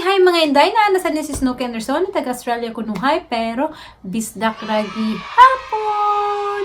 Hi mga Inday na nasa ni si Snooky Anderson, taga Australia kunuhay pero bisdak lagi hapon.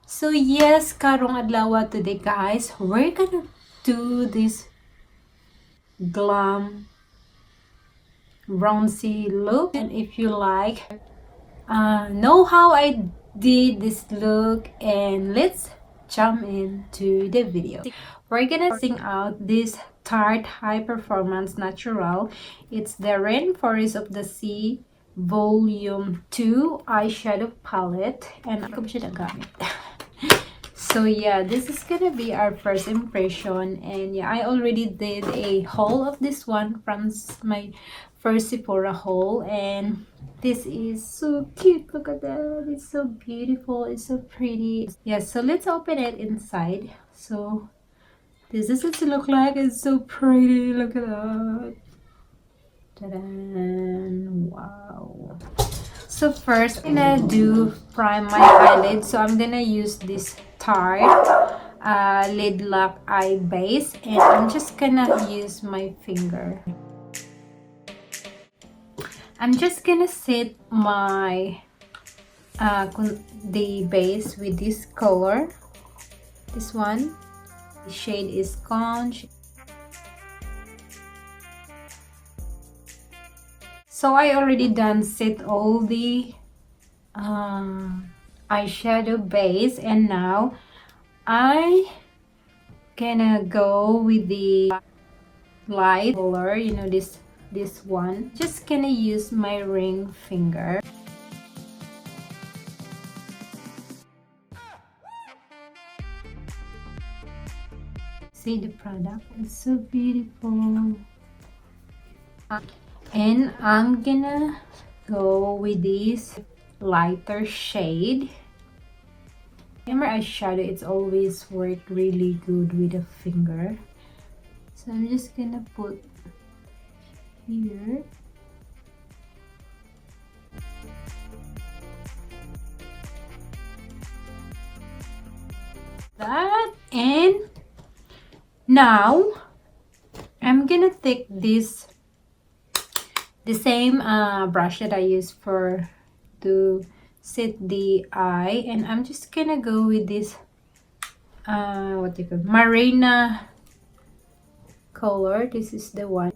So yes, karong adlaw today guys, we're gonna do this glam bronzy look, and if you like know how I did this look, and let's jump into the video. We're gonna sing out this Tarte High Performance Natural. It's the Rainforest of the Sea Volume 2 eyeshadow palette, and ako ba siya nagamit? So yeah, this is gonna be our first impression, and yeah, I already did a haul of this one from my first Sephora haul, and this is so cute. Look at that, it's so beautiful, it's so pretty. Yeah, so let's open it inside. So this is what it looks like. It's so pretty, look at that. Ta-da! Wow. So first I'm gonna do prime my eyelid, so I'm gonna use this Tarte lid lock eye base, and I'm just gonna use my finger. I'm just gonna set my the base with this color. This one, the shade is Conch. So I already done set all the eyeshadow base, and now I gonna go with the light color, you know, this one. Just gonna use my ring finger. See the product, it's so beautiful. And I'm gonna go with this lighter shade. Remember, eyeshadow, it's always worked really good with a finger. So I'm just gonna put here. That, and now I'm gonna take this the same brush that I use to set the eye, and I'm just gonna go with this what do you call it? Marina color. This is the one.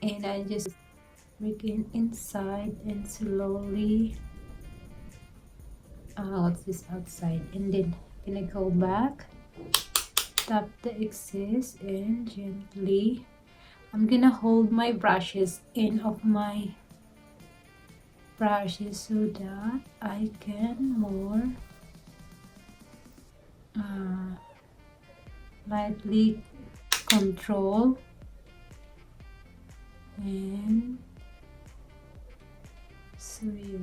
And I just begin inside and slowly what's this outside, and then gonna go back, tap the excess, and gently I'm gonna hold my brushes in of my brushes so that I can more lightly control, and so yeah.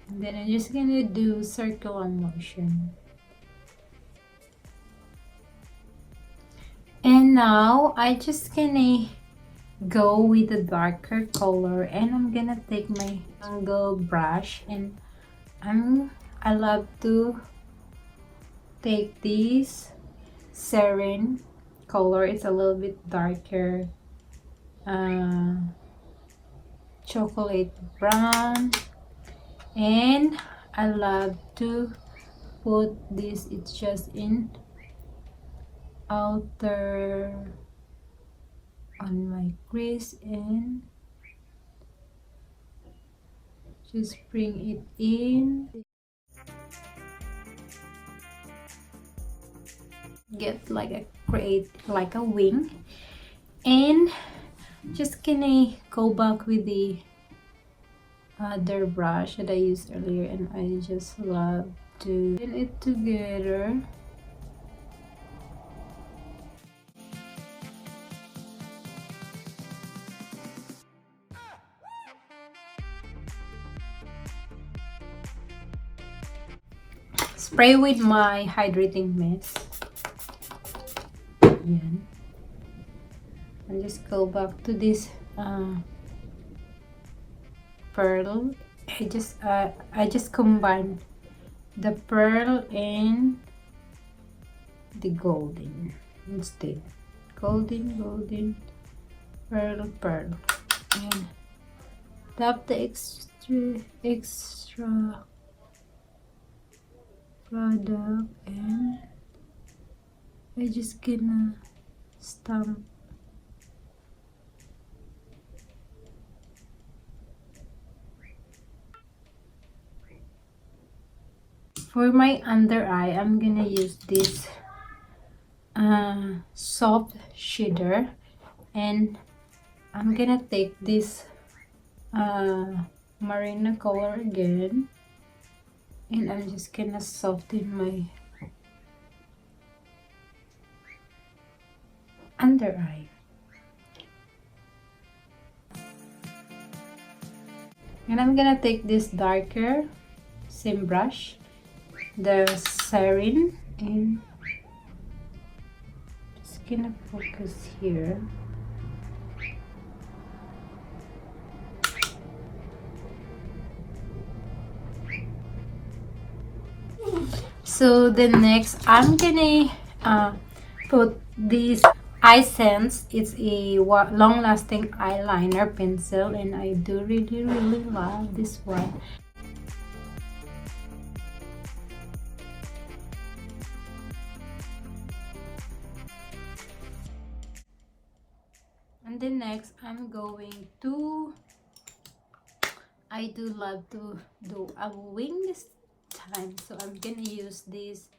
And then I'm just gonna do circular motion. And now I just gonna go with a darker color, and I'm gonna take my angle brush, and I love to take this serene color. It's a little bit darker, chocolate brown, and I love to put this, it's just in outer on my crease, and just bring it in, get like a create like a wing, and just gonna go back with the other brush that I used earlier, and I just love to put it together. Spray with my hydrating mist. Yan. And just go back to this pearl. I just combined the pearl and the golden instead. Golden, pearl, and tap the extra product, and I just gonna stamp. For my under eye, I'm gonna use this soft shader, and I'm gonna take this marina color again, and I'm just gonna soften my under eye. And I'm gonna take this darker same brush, the sarin, and just gonna focus here. So the next, I'm gonna put this Essence. It's a long-lasting eyeliner pencil, and I do really love this one. And then next, I do love to do a wing this time, so I'm gonna use this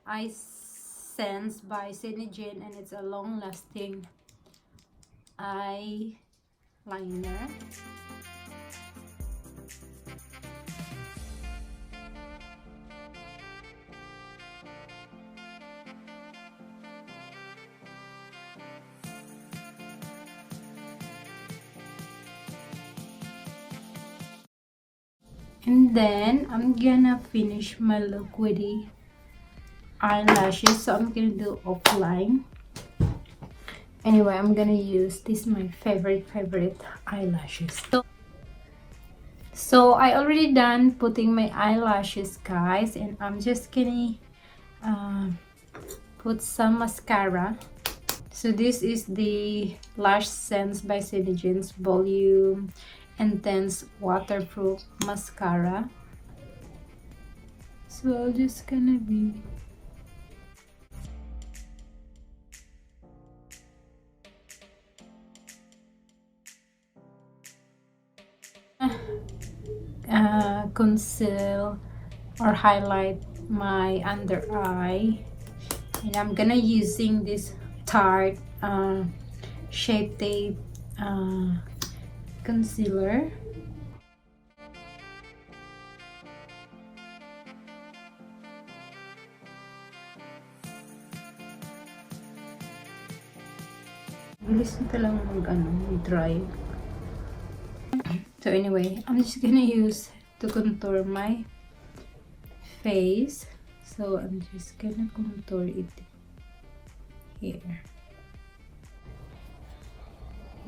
Essence by Senegin, and it's a long-lasting eyeliner. And then I'm gonna finish my look with the eyelashes, so I'm gonna do offline. Anyway, I'm gonna use this, my favorite eyelashes. So I already done putting my eyelashes, guys, and I'm just gonna put some mascara. So this is the Lash Sense by Senegin's Volume Intense Waterproof Mascara. So I'm just gonna be conceal or highlight my under eye, and I'm gonna using this Tarte Shape Tape concealer. Bilis nito lang mag-dry. So anyway, I'm just gonna use to contour my face. So I'm just gonna contour it here.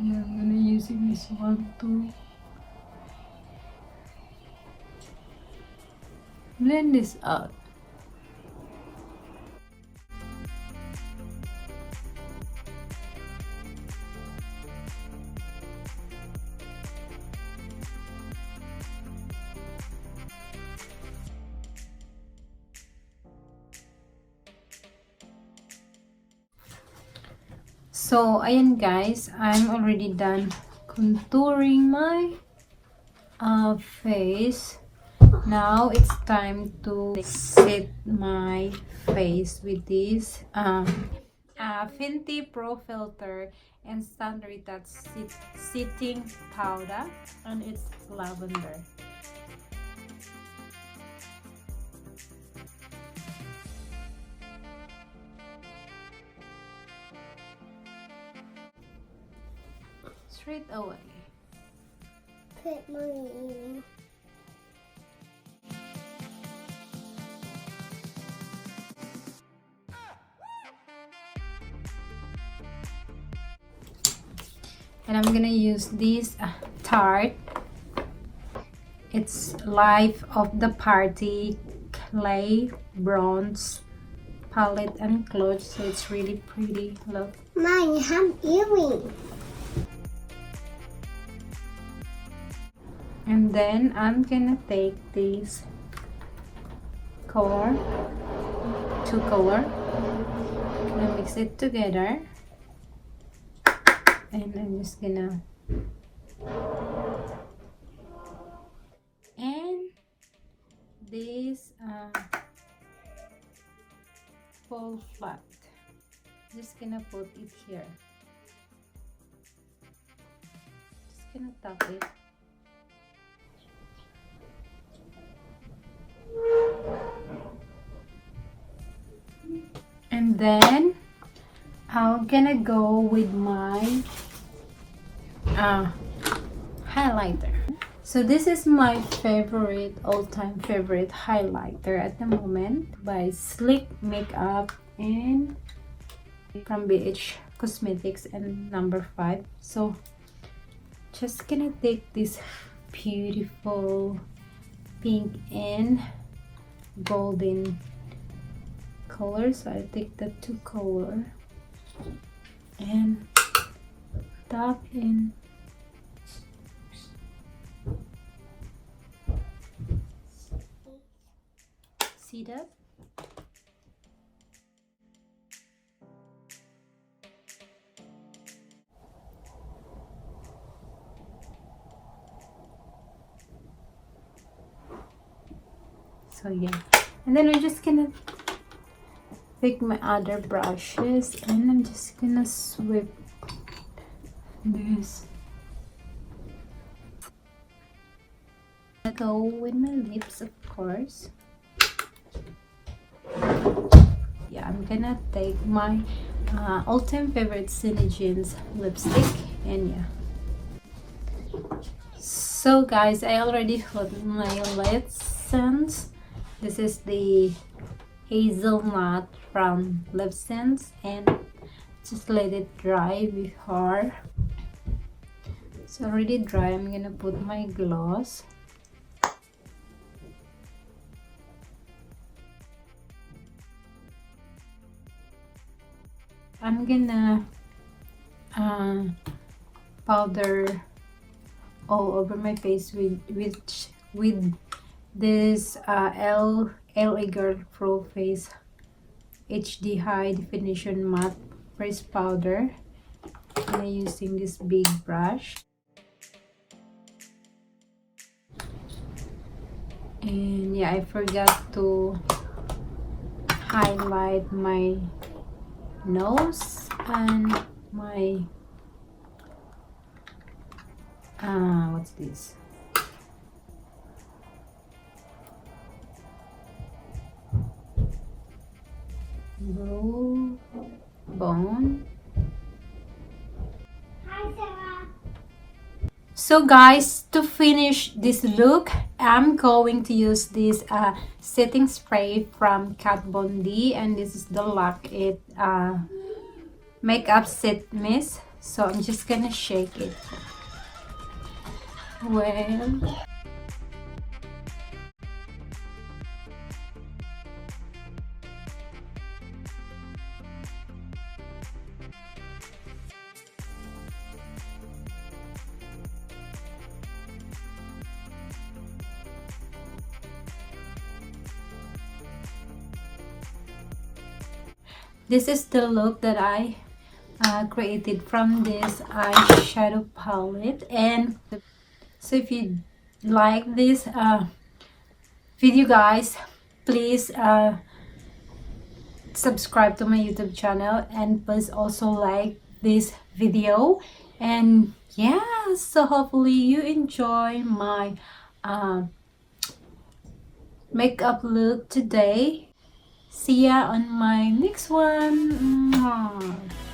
Yeah, I'm gonna using this one to blend this out. So ayan guys, I'm already done contouring my face. Now it's time to set my face with this Fenty Pro Filter Instant Retouch Setting Powder, and it's lavender. Straight away. Put money. And I'm gonna use this Tarte It's Life of the Party clay bronze palette and clothes, so it's really pretty. Look. Mine have earring. And then I'm gonna take this color, two color, gonna mix it together, and I'm just gonna and this fall flat, just gonna put it here, just gonna tap it. And then I'm gonna go with my highlighter. So this is my favorite, all-time favorite highlighter at the moment by Slick Makeup and from BH Cosmetics and number 5. So just gonna take this beautiful pink and golden color, so I take the two color and tap in. See that? So yeah, and then we're just gonna take my other brushes and I'm just gonna sweep this. Go with my lips, of course. Yeah, I'm gonna take my all-time favorite Jeans lipstick, and yeah. So guys, I already put my lips. This is the hazelnut from Lipsense, and just let it dry before. It's already dry. I'm gonna put my gloss. I'm gonna powder all over my face with this LA Girl Pro Face HD High Definition Matte Face Powder. I'm using this big brush, and yeah, I forgot to highlight my nose and my what's this? Brow bone. Hi, Sarah. So guys, to finish this look, I'm going to use this setting spray from Kat Von D, and this is the Lock It makeup set mist. So I'm just gonna shake it well. This is the look that I created from this eyeshadow palette. And so if you like this video guys, please subscribe to my YouTube channel, and please also like this video. And yeah, so hopefully you enjoy my makeup look today. See ya on my next one. Mwah.